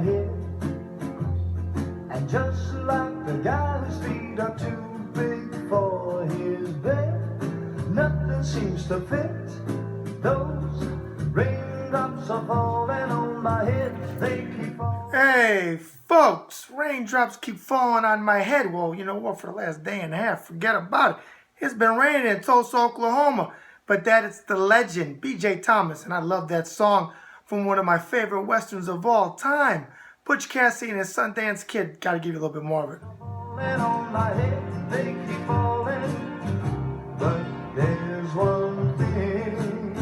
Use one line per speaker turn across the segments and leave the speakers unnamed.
head. And just like the guy whose feet are too big for his bed, nothing seems to fit. Those raindrops are falling on my head. They keep falling.
Hey, folks, raindrops keep falling on my head. Well, you know what? For the last day and a half, forget about it. It's been raining in Tulsa, Oklahoma. But that is the legend, B.J. Thomas. And I love that song from one of my favorite westerns of all time. Butch Cassidy and his Sundance Kid. Gotta give you a little bit more of it.
Falling on my head, they keep falling. But there's one thing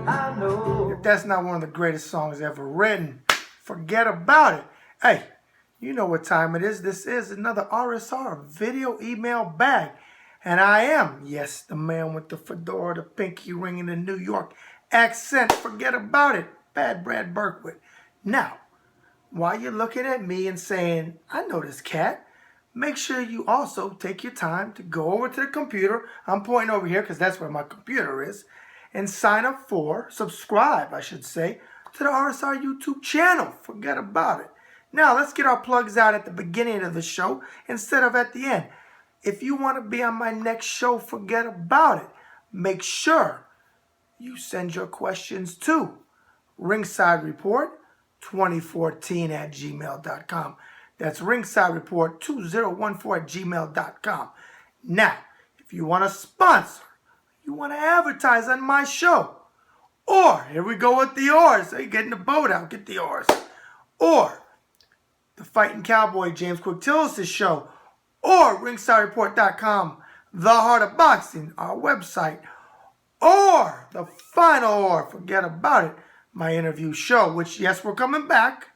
I know.
If that's not one of the greatest songs ever written, forget about it. Hey, you know what time it is. This is another RSR video email bag. And I am, yes, the man with the fedora, the pinky ring, and the New York accent. Forget about it. Bad Brad Berkwood. Now, while you're looking at me and saying, I know this cat, make sure you also take your time to go over to the computer. I'm pointing over here because that's where my computer is. And sign up for, subscribe, I should say, to the RSR YouTube channel. Forget about it. Now, let's get our plugs out at the beginning of the show instead of at the end. If you want to be on my next show, forget about it. Make sure you send your questions to Ringside Report 2014 at gmail.com. That's Ringside Report 2014 at gmail.com. Now, if you want to sponsor, you want to advertise on my show, or here we go with the oars. So you're getting the boat out, get the oars. Or the Fighting Cowboy James Quintillis' show, or ringsidereport.com, The Heart of Boxing, our website, or the final or, forget about it, my interview show, which, yes, we're coming back,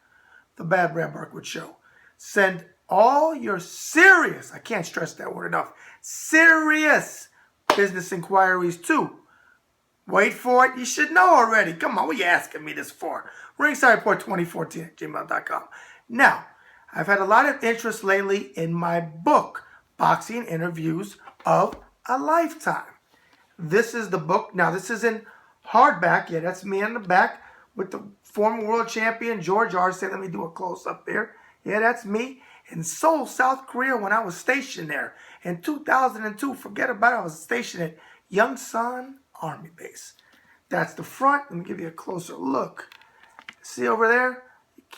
the Bad Brad Berkwood Show. Send all your serious, I can't stress that word enough, serious business inquiries to, wait for it, you should know already. Come on, what are you asking me this for? Ringside Report 2014 at gmail.com. Now, I've had a lot of interest lately in my book, Boxing Interviews of a Lifetime. This is the book. Now, this is in hardback. Yeah, that's me in the back with the former world champion, George Arce. Let me do a close-up there. Yeah, that's me in Seoul, South Korea when I was stationed there. In 2002, forget about it, I was stationed at Yongsan Army Base. That's the front. Let me give you a closer look. See over there?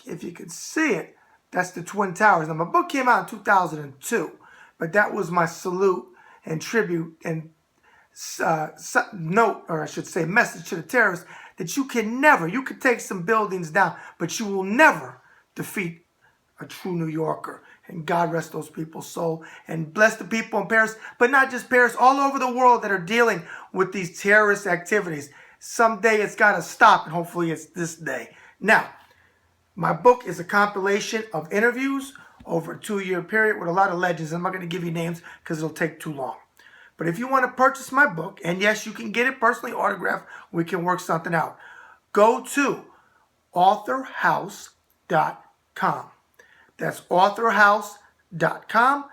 If you can see it, that's the Twin Towers. Now, my book came out in 2002, but that was my salute and tribute and note, or I should say message to the terrorists, that you can never, you could take some buildings down, but you will never defeat a true New Yorker. And God rest those people's soul and bless the people in Paris, but not just Paris, all over the world that are dealing with these terrorist activities. Someday it's got to stop, and hopefully it's this day. Now, my book is a compilation of interviews over a 2-year period with a lot of legends. I'm not going to give you names because it'll take too long. But if you want to purchase my book, and yes, you can get it personally autographed, we can work something out. Go to authorhouse.com. That's authorhouse.com.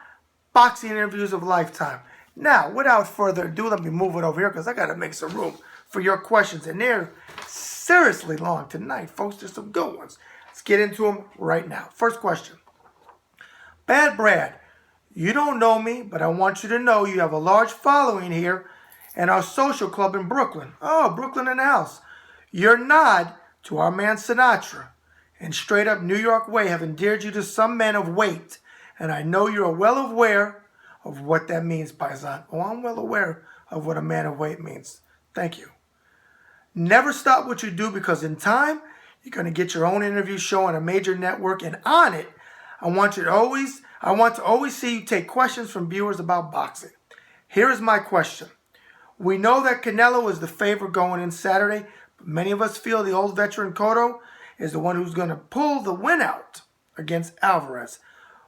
Boxing Interviews of a Lifetime. Now, without further ado, let me move it over here because I got to make some room for your questions. And they're seriously long tonight, folks. There's some good ones. Let's get into them right now. First question. Bad Brad, you don't know me, but I want you to know you have a large following here and our social club in Brooklyn. Oh, Brooklyn in the house. Your nod to our man Sinatra and straight up New York way have endeared you to some men of weight. And I know you're well aware of what that means, Paisan. Oh, I'm well aware of what a man of weight means. Thank you. Never stop what you do, because in time, you're going to get your own interview show on a major network, and on it, I want to always see you take questions from viewers about boxing. Here is my question. We know that Canelo is the favorite going in Saturday, but many of us feel the old veteran Cotto is the one who's going to pull the win out against Alvarez.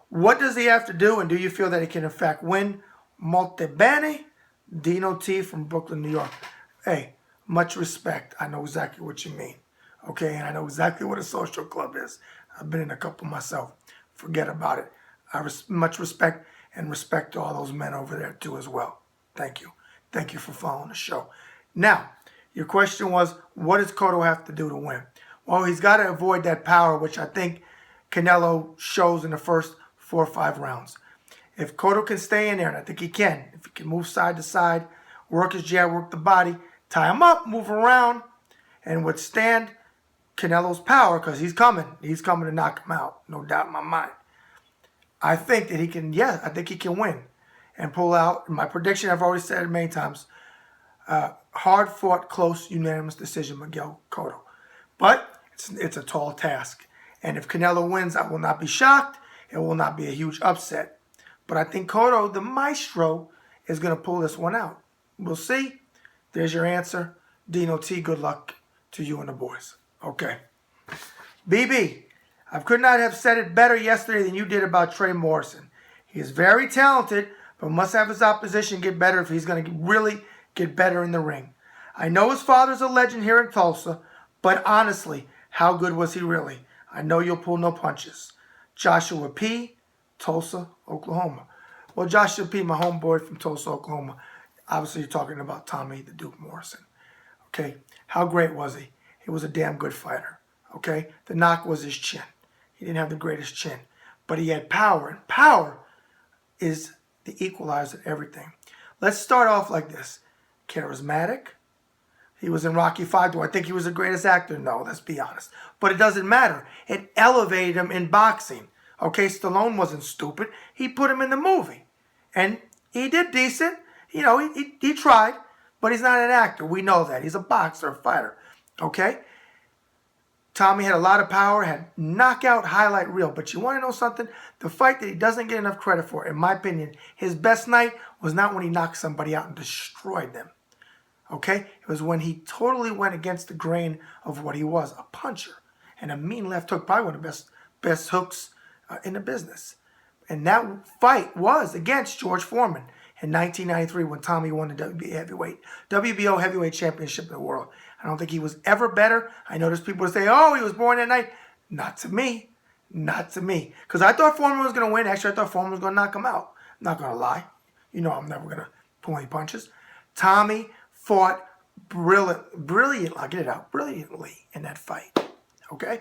What does he have to do, and do you feel that he can in fact win? Molto bene, Dino T from Brooklyn, New York. Hey, much respect. I know exactly what you mean. Okay, and I know exactly what a social club is. I've been in a couple myself. Forget about it. Much respect, and respect to all those men over there too as well. Thank you. Thank you for following the show. Now, your question was, what does Cotto have to do to win? Well, he's got to avoid that power, which I think Canelo shows in the first 4 or 5 rounds. If Cotto can stay in there, and I think he can, if he can move side to side, work his jab, work the body, tie him up, move around, and withstand Canelo's power, because he's coming. He's coming to knock him out, no doubt in my mind. I think that he can, I think he can win and pull out. My prediction, I've already said it many times, hard-fought, close, unanimous decision, Miguel Cotto. But it's a tall task. And if Canelo wins, I will not be shocked. It will not be a huge upset. But I think Cotto, the maestro, is going to pull this one out. We'll see. There's your answer. Dino T, good luck to you and the boys. Okay. BB, I could not have said it better yesterday than you did about Trey Morrison. He is very talented, but must have his opposition get better if he's going to really get better in the ring. I know his father's a legend here in Tulsa, but honestly, how good was he really? I know you'll pull no punches. Joshua P., Tulsa, Oklahoma. Well, Joshua P., my homeboy from Tulsa, Oklahoma. Obviously, you're talking about Tommy the Duke Morrison. Okay, how great was he? He was a damn good fighter. Okay, the knock was his chin. He didn't have the greatest chin, but he had power, and power is the equalizer of everything. Let's start off like this. Charismatic. He was in Rocky V. Do I think he was the greatest actor? No, let's be honest. But it doesn't matter. It elevated him in boxing. Okay, Stallone wasn't stupid. He put him in the movie. And he did decent. You know, he tried. But he's not an actor. We know that. He's a boxer, a fighter. Okay? Tommy had a lot of power, had knockout highlight reel. But you want to know something? The fight that he doesn't get enough credit for, in my opinion, his best night was not when he knocked somebody out and destroyed them. Okay? It was when he totally went against the grain of what he was, a puncher. And a mean left hook, probably one of the best hooks in the business. And that fight was against George Foreman in 1993 when Tommy won the WBO heavyweight championship in the world. I don't think he was ever better. I know there's people that say, oh, he was born that night. Not to me. Not to me. Because I thought Foreman was going to win. Actually, I thought Foreman was going to knock him out. I'm not going to lie. You know I'm never going to pull any punches. Tommy fought brilliantly. I'll get it out. Brilliantly in that fight. Okay?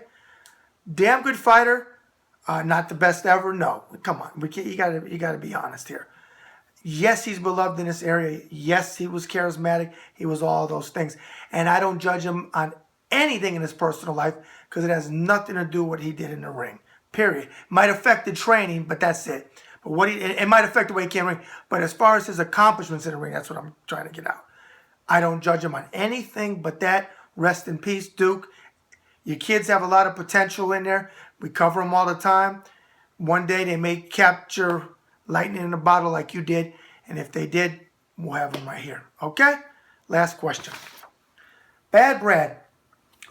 Damn good fighter. Not the best ever. No. Come on. You gotta be honest here. Yes, he's beloved in this area. Yes, he was charismatic. He was all those things. And I don't judge him on anything in his personal life because it has nothing to do with what he did in the ring. Period. Might affect the training, but that's it. But it might affect the way he can ring. But as far as his accomplishments in the ring, that's what I'm trying to get out. I don't judge him on anything but that. Rest in peace, Duke. Your kids have a lot of potential in there. We cover them all the time. One day they may capture lightning in a bottle like you did. And if they did, we'll have them right here. Okay? Last question. Bad Brad.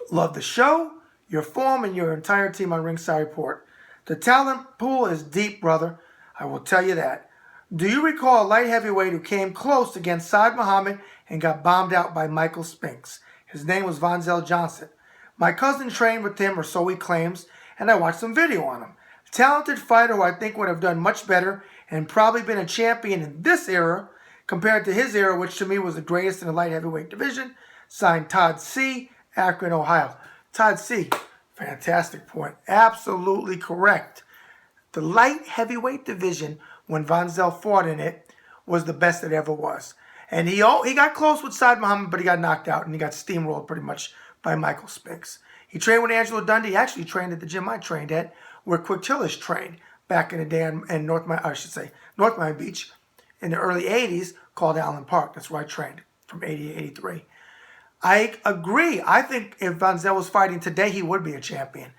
Love the show, your form, and your entire team on Ringside Report. The talent pool is deep, brother. I will tell you that. Do you recall a light heavyweight who came close against Saad Muhammad and got bombed out by Michael Spinks? His name was Vonzell Johnson. My cousin trained with him, or so he claims, and I watched some video on him. Talented fighter who I think would have done much better and probably been a champion in this era compared to his era, which to me was the greatest in the light heavyweight division. Signed Todd C., Akron, Ohio. Todd C., fantastic point. Absolutely correct. The light heavyweight division, when Vonzell fought in it, was the best it ever was. And he got close with Saad Muhammad, but he got knocked out and he got steamrolled pretty much by Michael Spinks. He trained with Angelo Dundee. He actually trained at the gym I trained at, where Quick Tillish trained back in the day in North Miami Beach in the early 80s, called Allen Park. That's where I trained from 80 to 83. I agree. I think if Vonzell was fighting today, he would be a champion.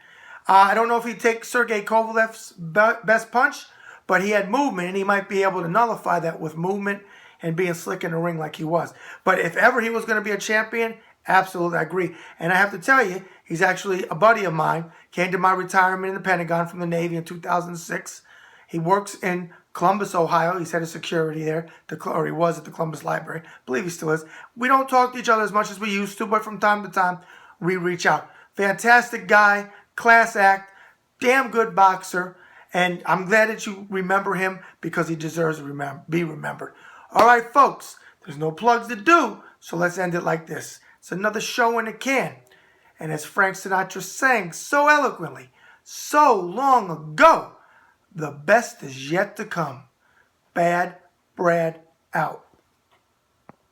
I don't know if he'd take Sergey Kovalev's best punch, but he had movement, and he might be able to nullify that with movement and being slick in the ring like he was. But if ever he was going to be a champion, absolutely, I agree. And I have to tell you, he's actually a buddy of mine. Came to my retirement in the Pentagon from the Navy in 2006. He works in Columbus, Ohio. He's head of security there, or he was at the Columbus Library. I believe he still is. We don't talk to each other as much as we used to, but from time to time, we reach out. Fantastic guy, class act, damn good boxer, and I'm glad that you remember him because he deserves to be remembered. All right, folks, there's no plugs to do, so let's end it like this. It's another show in the can. And as Frank Sinatra sang so eloquently, so long ago. The best is yet to come. Bad Brad out.